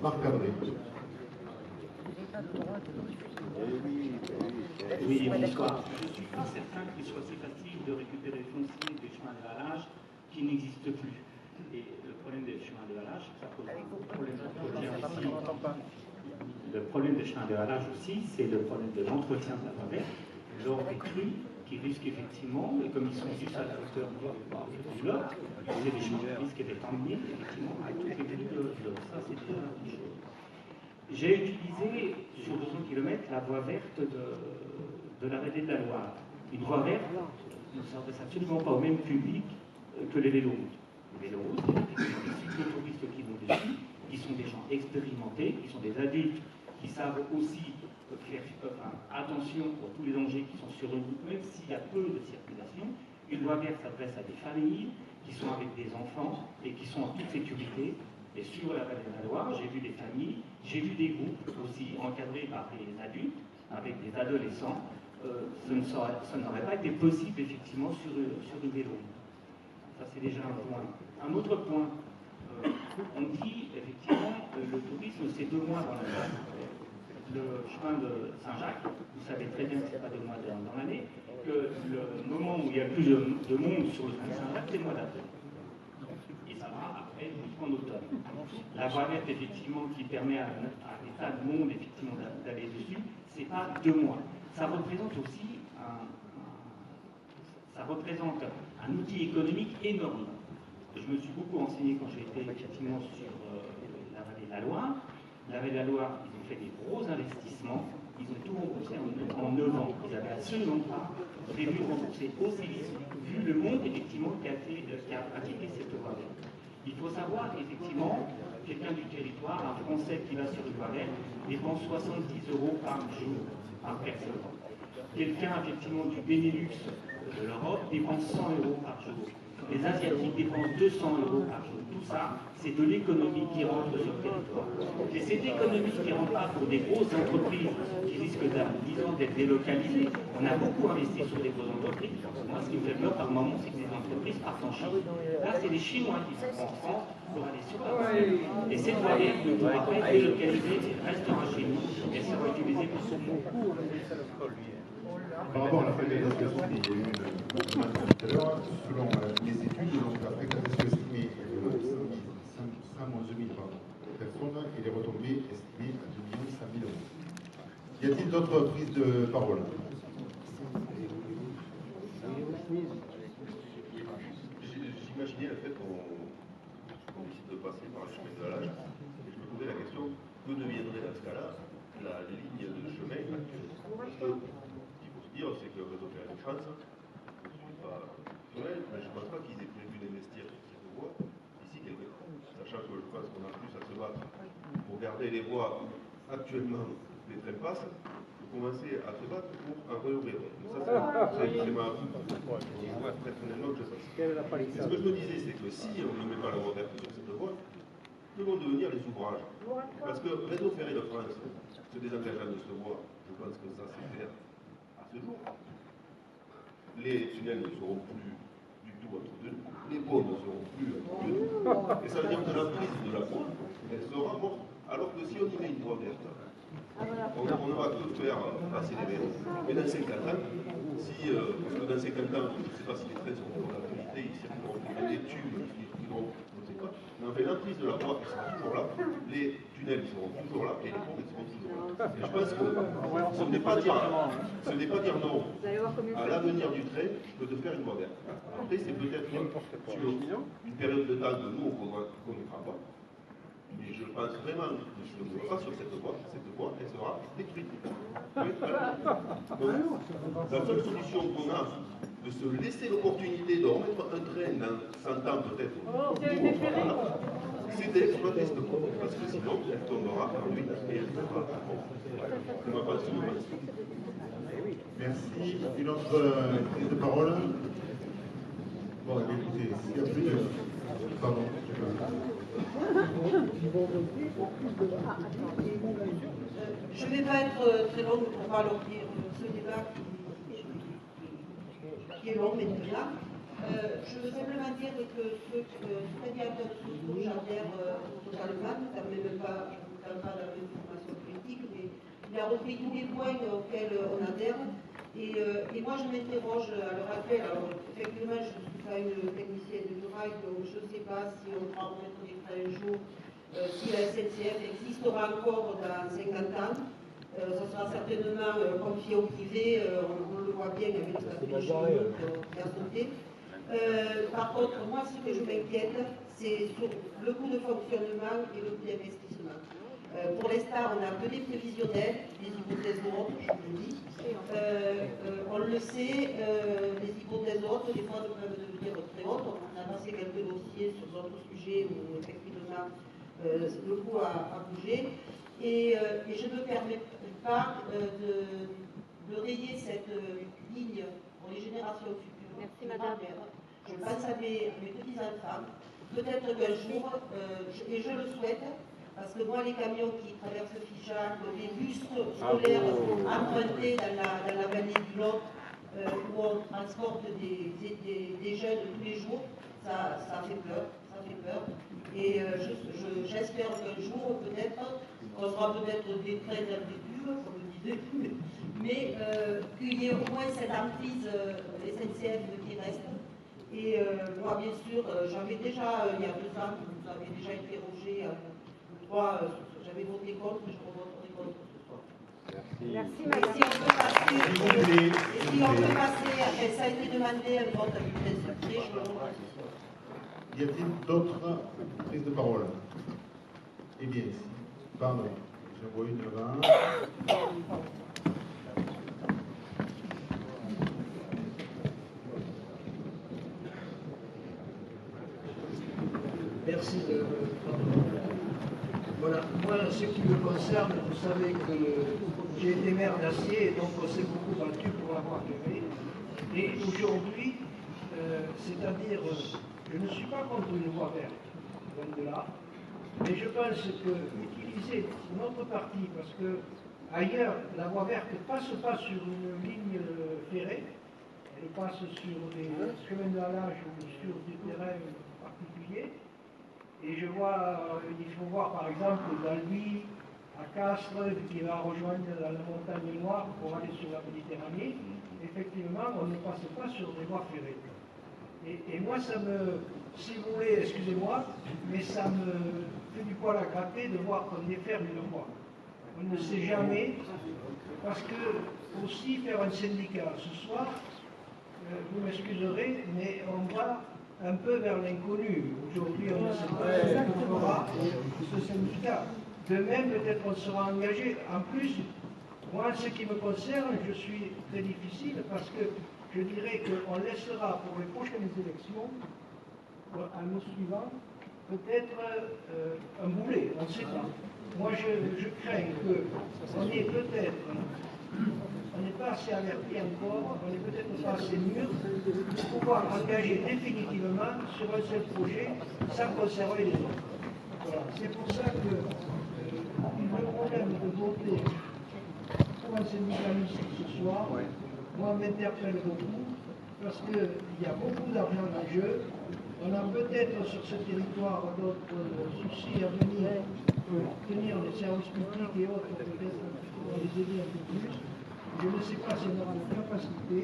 Marc Cabré. Oui, bonsoir. Je ne suis pas certain qu'il soit si facile de récupérer le foncier des chemins de halage qui n'existent plus. Et le problème des chemins de halage, ça pose un problème d'entretien aussi. Le problème des chemins de halage aussi, c'est le problème de l'entretien de la voie verte lors des crues qui risquent effectivement, et comme ils sont juste à la hauteur du Lot, c'est des gens qui risquent d'être emmenés effectivement à toutes les crues de Lot. Ça, c'est déjà une chose. J'ai utilisé sur 200 km la voie verte de la vallée de la Loire. Une voie verte ne s'adresse absolument pas au même public que les véloroutes. Les véloroutes, c'est des cyclotouristes qui vont dessus, qui sont des gens expérimentés, qui sont des adultes qui savent aussi faire attention pour tous les dangers qui sont sur une route, même s'il y a peu de circulation. Une voie verte s'adresse à des familles qui sont avec des enfants et qui sont en toute sécurité. Et sur la vallée de la Loire, j'ai vu des familles, j'ai vu des groupes aussi encadrés par des adultes, avec des adolescents. Ça n'aurait pas été possible effectivement sur une véloroute. Ça c'est déjà un point. Un autre point, on dit effectivement le tourisme c'est 2 mois dans l'année. Le chemin de Saint-Jacques, vous savez très bien que ce n'est pas 2 mois dans l'année, que le moment où il y a le plus de monde sur le chemin de Saint-Jacques, c'est le mois d'avril. Et ça va après jusqu'en automne. La voie verte, effectivement, qui permet à des tas de monde effectivement d'aller dessus, c'est pas 2 mois. Ça représente aussi un outil économique énorme. Je me suis beaucoup renseigné quand j'ai été effectivement sur la vallée de la Loire. La vallée de la Loire, ils ont fait des gros investissements, ils ont tout remboursé en 9 ans. Ils n'avaient absolument pas prévu de rembourser aussi vite, vu le monde effectivement qui a pratiqué cette voie verte. Il faut savoir qu'effectivement, quelqu'un du territoire, un Français qui va sur une voie verte, dépense 70 € par jour, par personne. Quelqu'un effectivement du Benelux de l'Europe dépense 100 € par jour. Les Asiatiques dépensent 200 € par jour. Tout ça, c'est de l'économie qui rentre sur le territoire. Et cette économie qui ne rentre pas pour des grosses entreprises qui risquent d'être délocalisées. On a beaucoup investi sur des grosses entreprises. Moi, ce qui me fait peur par moment, c'est que les entreprises partent en Chine. Là, c'est les Chinois qui sont en France pour aller sur la voie. Et cette voie ne pourra pas être délocalisée, elle restera chez nous et sera utilisée pour tout le monde. Par rapport à la fréquentation, il y a eu une confirmation tout à l'heure, selon les études, donc la fréquentation estimée est de 111 000 personnes et les retombées estimées à 2 100 000 €. Y a-t-il d'autres prises de parole? J'imaginais le fait qu'on décide de passer par le chemin de halage, et je me posais la question, que deviendrait dans ce cas-là la ligne de chemin actuelle? Parce que dire, c'est que le réseau Ferré de France, je ne suis pas professionnel, mais je ne pense pas qu'ils aient prévu d'investir sur cette voie d'ici quelques temps. Sachant que je pense qu'on a plus à se battre pour garder les voies actuellement, les trains passent, pour commencer à se battre pour en réouvrir. Ça, c'est ma voie personnellement que je pense. Mais ce que je me disais, c'est que si on ne met pas la voie verte sur cette voie, que vont devenir les ouvrages? Parce que le réseau ferré de France, se désengageant de ce voie, je pense que ça c'est clair. Ce jour, les tunnels ne seront plus du tout entretenus, les ponts ne seront plus entretenus, et ça veut dire que la prise de la voie, elle sera morte. Alors que si on y met une voie verte, on ne va que faire passer les vélos. Mais dans 50 ans, parce que dans 50 ans, je ne sais pas si les trains seront en activité, ils circuleront plus, les tubes circuleront, je ne sais pas. Mais en fait, la prise de la voie, elle sera toujours là, les tunnels seront toujours là, et les ponts, ils seront toujours là. Et je pense que ce n'est pas dire non à l'avenir du train que de faire une voie verte. Après, c'est peut-être sur une période de temps que nous, on ne connaîtra pas. Mais je pense vraiment que si on ne va pas sur cette voie, elle sera détruite. Oui, la seule solution qu'on a, de se laisser l'opportunité de remettre un train dans 100 ans peut-être, c'est d'exploiter cette voie. Parce que sinon, elle tombera en ruine et elle sera à mort. C'est ma passion. Merci. Une autre prise de parole? Bon, écoutez, s'il y a plus de... Pardon. Je ne vais pas être très longue pour rallonger ce débat qui est long, mais très bien. Je veux simplement dire que ce candidat de Jardère totalement, ça ne m'aime pas, a repris tous les points auxquels on adhère. Et moi, je m'interroge à l'heure actuelle. Alors, effectivement, je ne suis pas une technicienne de rail, donc je ne sais pas si on pourra remettre des frais un jour, si la SNCF existera encore dans 50 ans. Ça sera certainement confié au privé, on le voit bien avec la péché qui a sauté. Par contre, moi, ce que je m'inquiète, c'est sur le coût de fonctionnement et le coût d'investissement. Pour l'instant, on n'a que des prévisionnels, des hypothèses hautes, je vous le dis. On le sait, les hypothèses hautes, des fois, peuvent devenir très hautes. On a passé quelques dossiers sur d'autres sujets où, effectivement, le coût a bougé. Et je ne me permets pas de rayer cette ligne pour les générations futures. Merci, madame. Je pense à mes petits-enfants. Peut-être qu'un jour, et je le souhaite, parce que moi, les camions qui traversent Figeac, les bus scolaires empruntés dans la vallée du Lot, où on transporte des jeunes tous les jours, ça fait peur. Ça fait peur. Et j'espère qu'un jour, peut-être, on sera peut-être des trains dans des pubs, comme on disait, mais qu'il y ait au moins cette emprise SNCF qui reste. Et moi, bien sûr, j'avais déjà, il y a 2 ans, vous avez déjà interrogé, j'avais voté contre, je revoterai contre ce soir. Merci, Et madame. si on peut passer, ça a été demandé un vote à bulletin secret, je le revote ce soir. Y a-t-il d'autres prises de parole? Eh bien, si. Pardon, j'en vois une là-bas. Merci de Voilà, moi, ce qui me concerne, vous savez que j'ai été maire d'Acier, et donc on s'est beaucoup battu pour l'avoir gagné. Et aujourd'hui, c'est-à-dire, je ne suis pas contre une voie verte, loin de là, mais je pense que utiliser notre parti, parce que ailleurs, la voie verte ne passe pas sur une ligne ferrée, elle passe sur des chemins de halage ou sur des terrains particuliers. Et je vois, il faut voir par exemple d'Albi à Castres, qui va rejoindre la montagne noire pour aller sur la Méditerranée. Effectivement, on ne passe pas sur des voies ferrées. Et moi, ça me, si vous voulez, excusez-moi, mais ça me fait du poil à gratter de voir qu'on déferme une voie. On ne sait jamais, parce que aussi faire un syndicat ce soir, vous m'excuserez, mais on va un peu vers l'inconnu. Aujourd'hui, on ne sait pas ce que fera ce syndicat. Demain, peut-être on sera engagé. En plus, moi, ce qui me concerne, je suis très difficile parce que je dirais qu'on laissera pour les prochaines élections, à nos suivants, peut-être un boulet, on ne sait pas. Moi, je crains qu'on ait peut-être, on n'est pas assez averti encore, on n'est peut-être pas assez mûr pour pouvoir engager définitivement sur un seul projet sans conserver les autres. Voilà. C'est pour ça que le problème de voter pour un syndicaliste ce soir, moi, m'interpelle beaucoup parce qu'il y a beaucoup d'argent en jeu. On a peut-être sur ce territoire d'autres soucis à venir pour tenir les services publics et autres, peut-être pour les aider un peu plus. Je ne sais pas si on aura la capacité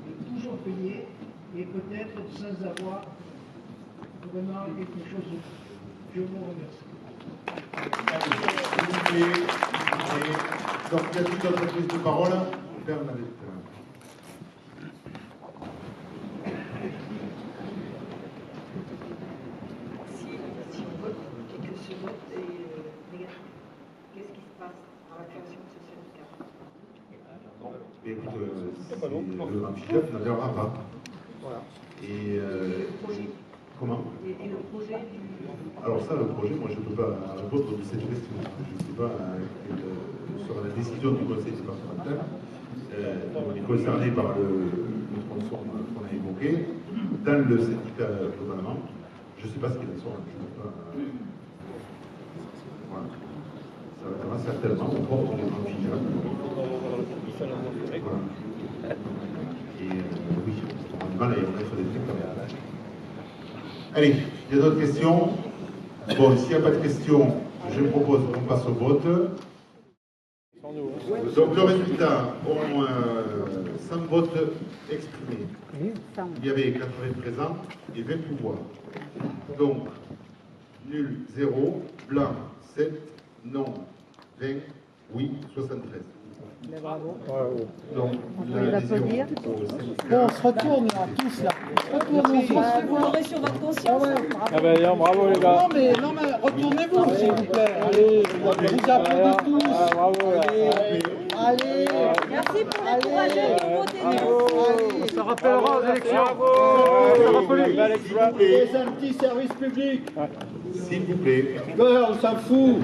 de toujours payer et peut-être sans avoir vraiment quelque chose de plus. Je vous remercie. Donc, il y a toute autre prise de parole. Bernadette. Si on vote, que ce vote est négatif, qu'est-ce qui se passe à la création de ce syndicat? Écoute, le Figeac n'adhérera pas. Voilà. Et comment? Et le projet du... Alors ça, le projet, moi je ne peux pas répondre de cette question. Je ne sais pas quelle sera la décision du conseil départemental. On est concerné par le tronçon qu'on a évoqué. Dans le syndicat globalement, je ne sais pas ce qu'il en sera. Je ne peux pas... Voilà. Ça va certainement au port de Figeac. Voilà. Et oui, on a du mal à y remettre des trucs comme ça. Allez, il y a d'autres questions? Bon, s'il n'y a pas de questions, je propose qu'on passe au vote. Donc le résultat, 100 votes exprimés. Il y avait 80 présents et 20 pouvoirs. Donc, nul 0, blanc 7, non 20, oui 73. Mais bravo. Donc, On peut les applaudir. Bon, on se retourne là, tous là. On se retourne. Vous l'aurez sur votre conscience. Ah ben, bravo les gars. Non mais retournez-vous s'il vous plaît. Allez, vous applaudissez tous. Bravo. Allez. Merci pour l'encourager pour voter. Ça rappellera aux élections. Les anti-services publics. S'il vous plaît. On s'en fout.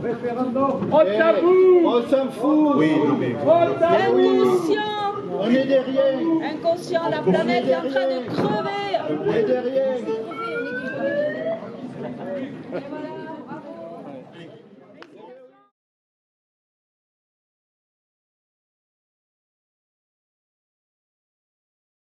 Référendum. On s'en fout. Oui, non mais. Inconscient. On est derrière. Inconscient, la planète est en train de crever. On est derrière. Et voilà.